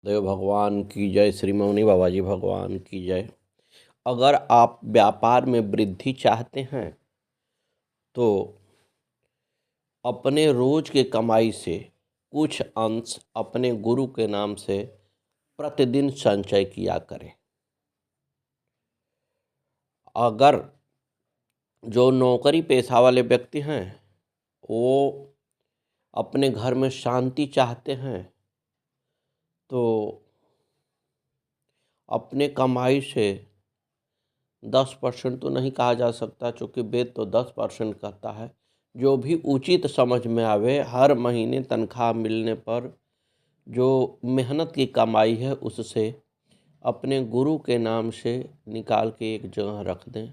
देव भगवान की जय, श्री मौनी बाबा जी भगवान की जय। अगर आप व्यापार में वृद्धि चाहते हैं तो अपने रोज के कमाई से कुछ अंश अपने गुरु के नाम से प्रतिदिन संचय किया करें। अगर जो नौकरी पेशा वाले व्यक्ति हैं वो अपने घर में शांति चाहते हैं तो अपने कमाई से 10% तो नहीं कहा जा सकता, चूँकि वेद तो 10% कहता है। जो भी उचित समझ में आवे, हर महीने तनख्वाह मिलने पर जो मेहनत की कमाई है उससे अपने गुरु के नाम से निकाल के एक जगह रख दें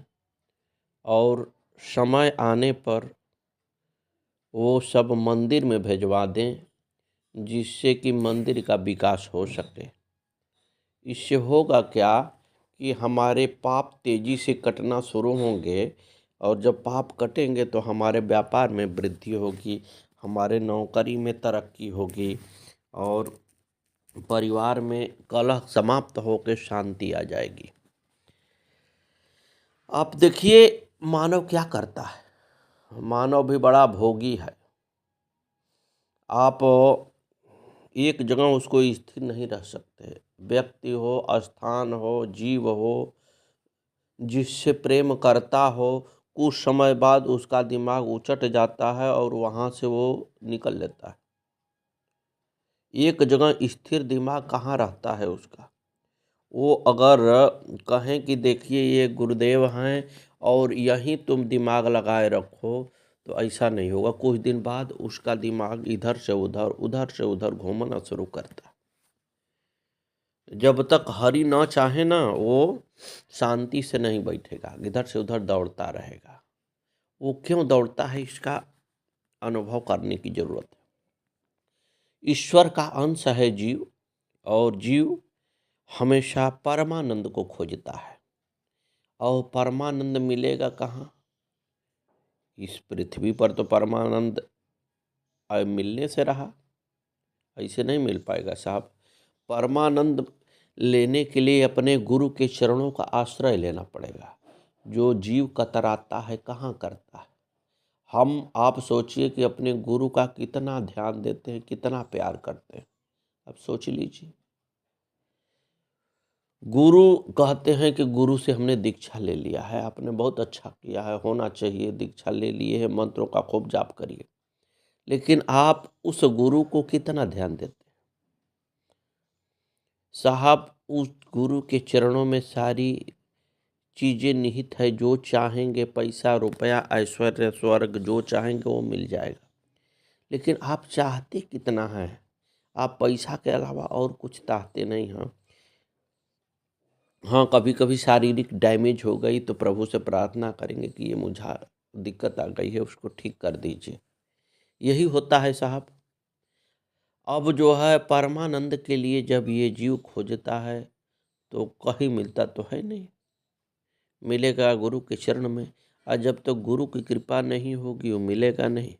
और समय आने पर वो सब मंदिर में भिजवा दें, जिससे कि मंदिर का विकास हो सके। इससे होगा क्या कि हमारे पाप तेजी से कटना शुरू होंगे और जब पाप कटेंगे तो हमारे व्यापार में वृद्धि होगी, हमारे नौकरी में तरक्की होगी और परिवार में कलह समाप्त होकर शांति आ जाएगी। आप देखिए मानव क्या करता है। मानव भी बड़ा भोगी है। आप एक जगह उसको स्थिर नहीं रह सकते। व्यक्ति हो, स्थान हो, जीव हो, जिससे प्रेम करता हो, कुछ समय बाद उसका दिमाग उचट जाता है और वहाँ से वो निकल लेता है। एक जगह स्थिर दिमाग कहाँ रहता है उसका। वो अगर कहें कि देखिए ये गुरुदेव हैं और यहीं तुम दिमाग लगाए रखो, तो ऐसा नहीं होगा। कुछ दिन बाद उसका दिमाग इधर से उधर, उधर से उधर घूमना शुरू करता है। जब तक हरि न चाहे ना, वो शांति से नहीं बैठेगा, इधर से उधर दौड़ता रहेगा। वो क्यों दौड़ता है, इसका अनुभव करने की जरूरत है। ईश्वर का अंश है जीव, और जीव हमेशा परमानंद को खोजता है। और परमानंद मिलेगा कहाँ? इस पृथ्वी पर तो परमानंद मिलने से रहा, ऐसे नहीं मिल पाएगा साहब। परमानंद लेने के लिए अपने गुरु के चरणों का आश्रय लेना पड़ेगा। जो जीव कतराता है कहाँ करता है। आप सोचिए कि अपने गुरु का कितना ध्यान देते हैं, कितना प्यार करते हैं। अब सोच लीजिए। गुरु कहते हैं कि गुरु से हमने दीक्षा ले लिया है, आपने बहुत अच्छा किया है, होना चाहिए, दीक्षा ले लिए है, मंत्रों का खूब जाप करिए। लेकिन आप उस गुरु को कितना ध्यान देते हैं साहब? उस गुरु के चरणों में सारी चीज़ें निहित है। जो चाहेंगे, पैसा रुपया ऐश्वर्य स्वर्ग, जो चाहेंगे वो मिल जाएगा। लेकिन आप चाहते कितना है? आप पैसा के अलावा और कुछ चाहते नहीं हैं। हाँ, कभी कभी शारीरिक डैमेज हो गई तो प्रभु से प्रार्थना करेंगे कि ये मुझे दिक्कत आ गई है, उसको ठीक कर दीजिए। यही होता है साहब। अब जो है परमानंद के लिए जब ये जीव खोजता है तो कहीं मिलता तो है नहीं। मिलेगा गुरु के चरण में। और जब तक गुरु की कृपा नहीं होगी वो मिलेगा नहीं।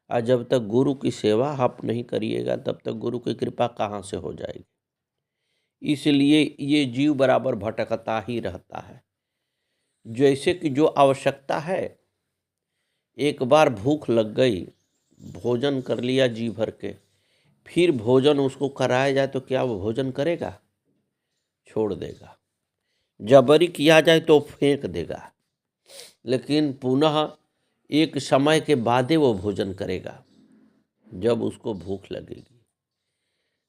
और जब तक गुरु की सेवा आप नहीं करिएगा तब तक गुरु की कृपा कहाँ से हो जाएगी। इसलिए ये जीव बराबर भटकता ही रहता है। जैसे कि जो आवश्यकता है, एक बार भूख लग गई, भोजन कर लिया जी भर के, फिर भोजन उसको कराया जाए तो क्या वो भोजन करेगा? छोड़ देगा। जबरी किया जाए तो फेंक देगा। लेकिन पुनः एक समय के बाद ही वो भोजन करेगा जब उसको भूख लगेगी।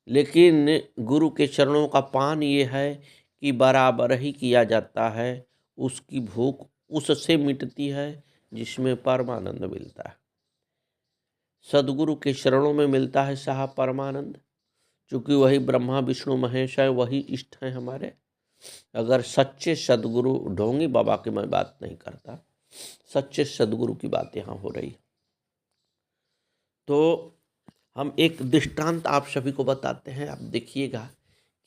लेकिन गुरु के चरणों का पान ये है कि बराबर ही किया जाता है। उसकी भूख उससे मिटती है जिसमें परमानंद मिलता है। सदगुरु के चरणों में मिलता है साहब परमानंद। चूँकि वही ब्रह्मा विष्णु महेश है, वही इष्ट हैं हमारे। अगर सच्चे सदगुरु, ढोंगी बाबा की मैं बात नहीं करता, सच्चे सदगुरु की बात यहाँ हो रही। तो हम एक दृष्टांत आप सभी को बताते हैं। आप देखिएगा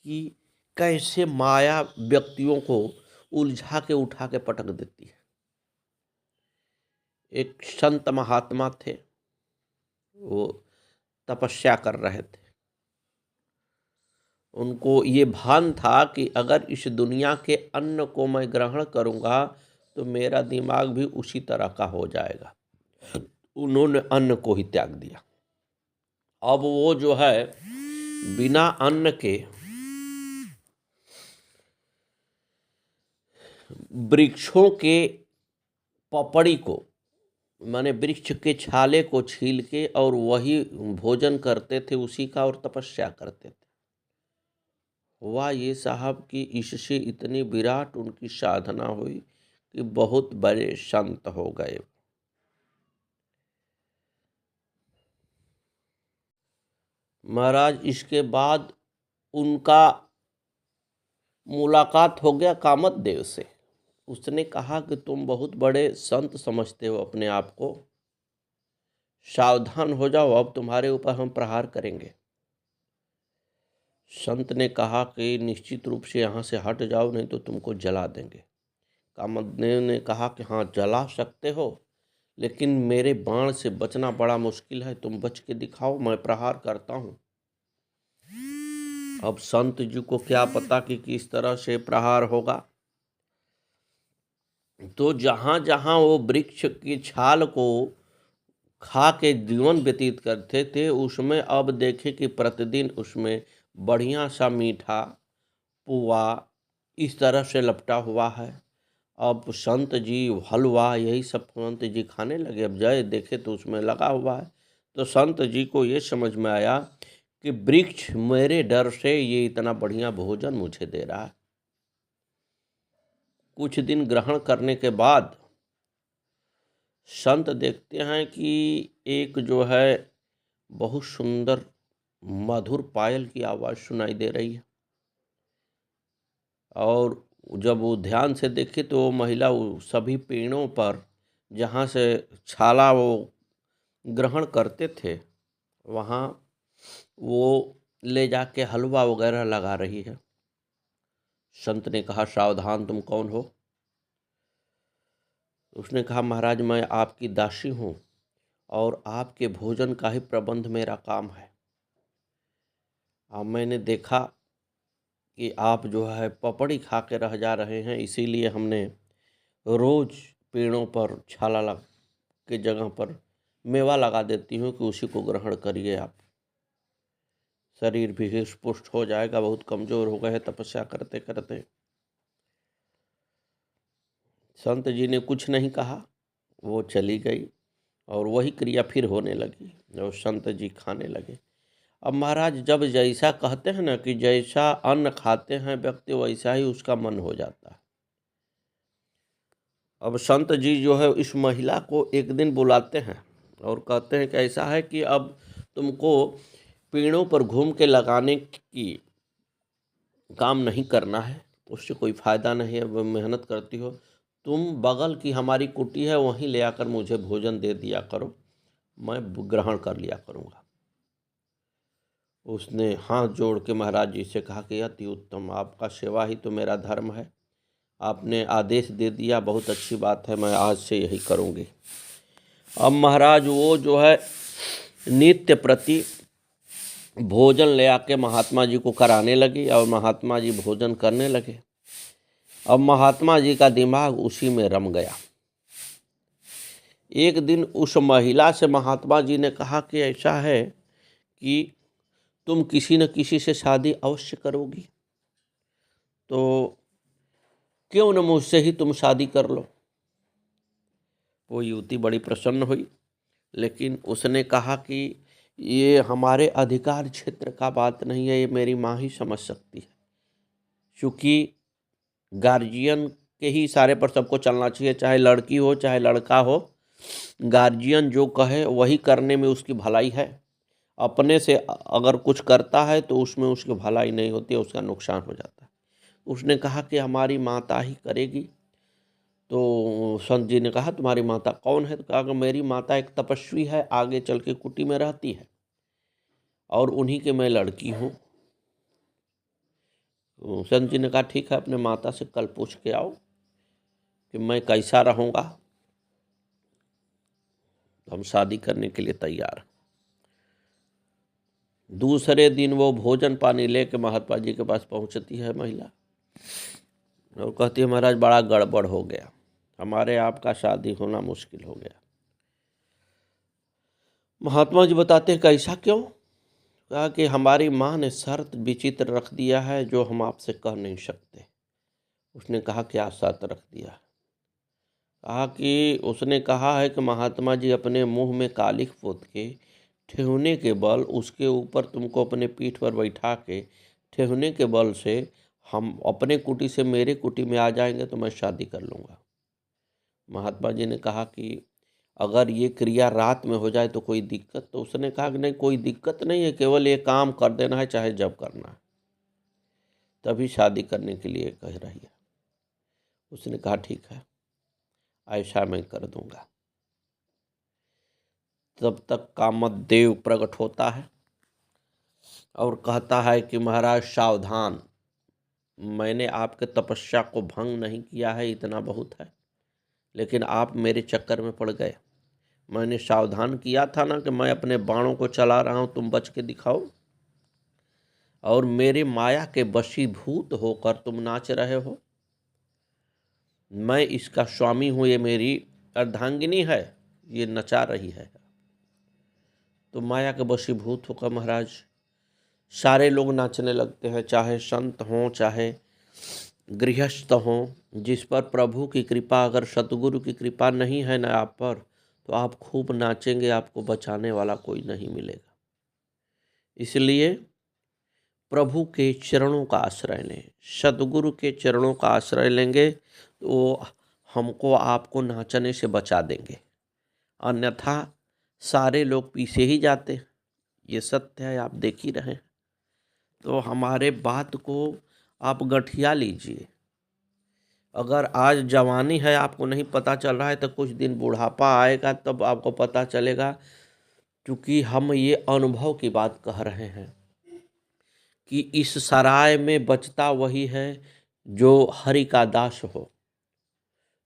कि कैसे माया व्यक्तियों को उलझा के उठा के पटक देती है। एक संत महात्मा थे, वो तपस्या कर रहे थे। उनको ये भान था कि अगर इस दुनिया के अन्न को मैं ग्रहण करूँगा तो मेरा दिमाग भी उसी तरह का हो जाएगा। उन्होंने अन्न को ही त्याग दिया। अब वो जो है बिना अन्न के वृक्षों के पपड़ी को, माने वृक्ष के छाले को छील के और वही भोजन करते थे उसी का, और तपस्या करते थे। हुआ ये साहब कि इससे इतनी विराट उनकी साधना हुई कि बहुत बड़े संत हो गए। महाराज इसके बाद उनका मुलाकात हो गया कामतदेव से। उसने कहा कि तुम बहुत बड़े संत समझते हो अपने आप को, सावधान हो जाओ, अब तुम्हारे ऊपर हम प्रहार करेंगे। संत ने कहा कि निश्चित रूप से यहाँ से हट जाओ, नहीं तो तुमको जला देंगे। कामदेव ने कहा कि हाँ जला सकते हो, लेकिन मेरे बाण से बचना बड़ा मुश्किल है, तुम बच के दिखाओ, मैं प्रहार करता हूँ। अब संत जी को क्या पता कि किस तरह से प्रहार होगा। तो जहाँ जहाँ वो वृक्ष की छाल को खा के जीवन व्यतीत करते थे, उसमें अब देखे कि प्रतिदिन उसमें बढ़िया सा मीठा पुआ इस तरह से लपटा हुआ है। अब संत जी हलवा यही सब संत जी खाने लगे। अब जय देखे तो उसमें लगा हुआ है। तो संत जी को ये समझ में आया कि वृक्ष मेरे डर से ये इतना बढ़िया भोजन मुझे दे रहा है। कुछ दिन ग्रहण करने के बाद संत देखते हैं कि एक जो है बहुत सुंदर मधुर पायल की आवाज़ सुनाई दे रही है। और जब वो ध्यान से देखे तो वो महिला सभी पेड़ों पर जहाँ से छाला वो ग्रहण करते थे वहाँ वो ले जाके हलवा वगैरह लगा रही है। संत ने कहा सावधान, तुम कौन हो? उसने कहा महाराज मैं आपकी दासी हूँ और आपके भोजन का ही प्रबंध मेरा काम है। अब मैंने देखा कि आप जो है पपड़ी खा के रह जा रहे हैं, इसीलिए हमने रोज़ पेड़ों पर छाला लग के जगह पर मेवा लगा देती हूँ कि उसी को ग्रहण करिए। आप शरीर भी हृष्ट पुष्ट हो जाएगा, बहुत कमज़ोर हो गए हैं तपस्या करते करते। संत जी ने कुछ नहीं कहा, वो चली गई और वही क्रिया फिर होने लगी और संत जी खाने लगे। अब महाराज जब जैसा कहते हैं ना कि जैसा अन्न खाते हैं व्यक्ति वैसा ही उसका मन हो जाता है। अब संत जी जो है इस महिला को एक दिन बुलाते हैं और कहते हैं कि ऐसा है कि अब तुमको पेड़ों पर घूम के लगाने की काम नहीं करना है, उससे कोई फ़ायदा नहीं है, वो मेहनत करती हो। तुम बगल की हमारी कुटी है वहीं ले आकर मुझे भोजन दे दिया करो, मैं ग्रहण कर लिया करूँगा। उसने हाथ जोड़ के महाराज जी से कहा कि अति उत्तम, आपका सेवा ही तो मेरा धर्म है, आपने आदेश दे दिया, बहुत अच्छी बात है, मैं आज से यही करूँगी। अब महाराज वो जो है नित्य प्रति भोजन ले आके महात्मा जी को कराने लगी और महात्मा जी भोजन करने लगे। अब महात्मा जी का दिमाग उसी में रम गया। एक दिन उस महिला से महात्मा जी ने कहा कि ऐसा है कि तुम किसी न किसी से शादी अवश्य करोगी, तो क्यों न मुझसे ही तुम शादी कर लो। वो युवती बड़ी प्रसन्न हुई, लेकिन उसने कहा कि ये हमारे अधिकार क्षेत्र का बात नहीं है, ये मेरी माँ ही समझ सकती है। क्योंकि गार्जियन के ही इशारे पर सबको चलना चाहिए, चाहे लड़की हो चाहे लड़का हो। गार्जियन जो कहे वही करने में उसकी भलाई है। अपने से अगर कुछ करता है तो उसमें उसकी भलाई नहीं होती है, उसका नुकसान हो जाता है। उसने कहा कि हमारी माता ही करेगी। तो संत जी ने कहा तुम्हारी माता कौन है? तो कहा कि मेरी माता एक तपस्वी है, आगे चल के कुटी में रहती है और उन्हीं के मैं लड़की हूँ। तो संत जी ने कहा ठीक है, अपने माता से कल पूछ के आओ कि मैं कैसा रहूँगा, हम शादी करने के लिए तैयार हैं। दूसरे दिन वो भोजन पानी लेके महात्मा जी के पास पहुंचती है महिला और कहती है महाराज बड़ा गड़बड़ हो गया, हमारे आपका शादी होना मुश्किल हो गया। महात्मा जी बताते हैं कैसा क्यों? कहा कि हमारी माँ ने शर्त विचित्र रख दिया है जो हम आपसे कह नहीं सकते। उसने कहा क्या शर्त रख दिया? कहा कि उसने कहा है कि महात्मा जी अपने मुंह में कालिख पोत के ठेहुने के बल उसके ऊपर तुमको अपने पीठ पर बैठा के ठेहुने के बल से हम अपने कुटी से मेरे कुटी में आ जाएंगे तो मैं शादी कर लूँगा। महात्मा जी ने कहा कि अगर ये क्रिया रात में हो जाए तो कोई दिक्कत? तो उसने कहा कि नहीं कोई दिक्कत नहीं है, केवल ये काम कर देना है चाहे जब करना है, तभी शादी करने के लिए कह रही है। उसने कहा ठीक है ऐसा मैं कर दूंगा। तब तक कामदेव प्रकट होता है और कहता है कि महाराज सावधान, मैंने आपके तपस्या को भंग नहीं किया है, इतना बहुत है, लेकिन आप मेरे चक्कर में पड़ गए। मैंने सावधान किया था ना कि मैं अपने बाणों को चला रहा हूं, तुम बच के दिखाओ, और मेरे माया के वशीभूत होकर तुम नाच रहे हो। मैं इसका स्वामी हूं, ये मेरी अर्धांगिनी है, ये नचा रही है। तो माया के वशीभूत होकर महाराज सारे लोग नाचने लगते हैं, चाहे संत हों चाहे गृहस्थ हों। जिस पर प्रभु की कृपा, अगर सतगुरु की कृपा नहीं है ना आप पर, तो आप खूब नाचेंगे, आपको बचाने वाला कोई नहीं मिलेगा। इसलिए प्रभु के चरणों का आश्रय लें, सतगुरु के चरणों का आश्रय लेंगे तो हमको आपको नाचने से बचा देंगे, अन्यथा सारे लोग पीछे ही जाते हैं। ये सत्य है, आप देख ही रहे हैं। तो हमारे बात को आप गठिया लीजिए। अगर आज जवानी है आपको नहीं पता चल रहा है तो कुछ दिन बुढ़ापा आएगा तब आपको पता चलेगा, क्योंकि हम ये अनुभव की बात कह रहे हैं कि इस सराय में बचता वही है जो हरि का दास हो,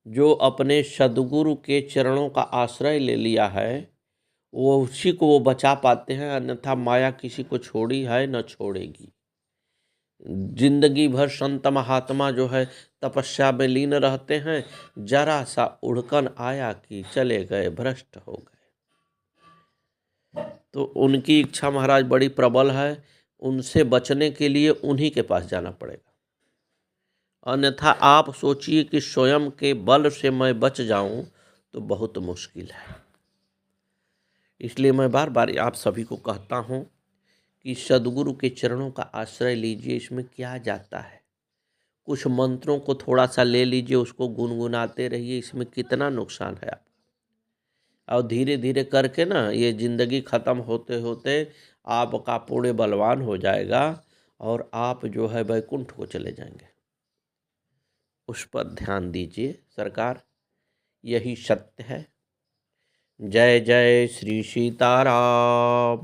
जो अपने सद्गुरु के चरणों का आश्रय ले लिया है, वो उसी को वो बचा पाते हैं, अन्यथा माया किसी को छोड़ी है न छोड़ेगी। जिंदगी भर संत महात्मा जो है तपस्या में लीन रहते हैं, जरा सा उड़कन आया कि चले गए, भ्रष्ट हो गए। तो उनकी इच्छा महाराज बड़ी प्रबल है, उनसे बचने के लिए उन्हीं के पास जाना पड़ेगा। अन्यथा आप सोचिए कि स्वयं के बल से मैं बच जाऊं तो बहुत मुश्किल है। इसलिए मैं बार बार आप सभी को कहता हूं कि सद्गुरु के चरणों का आश्रय लीजिए। इसमें क्या जाता है, कुछ मंत्रों को थोड़ा सा ले लीजिए, उसको गुनगुनाते रहिए, इसमें कितना नुकसान है आपका। और धीरे धीरे करके ना ये जिंदगी ख़त्म होते होते आपका पुण्य बलवान हो जाएगा और आप जो है वैकुंठ को चले जाएंगे। उस पर ध्यान दीजिए सरकार, यही सत्य है। जय जय श्री सीताराम।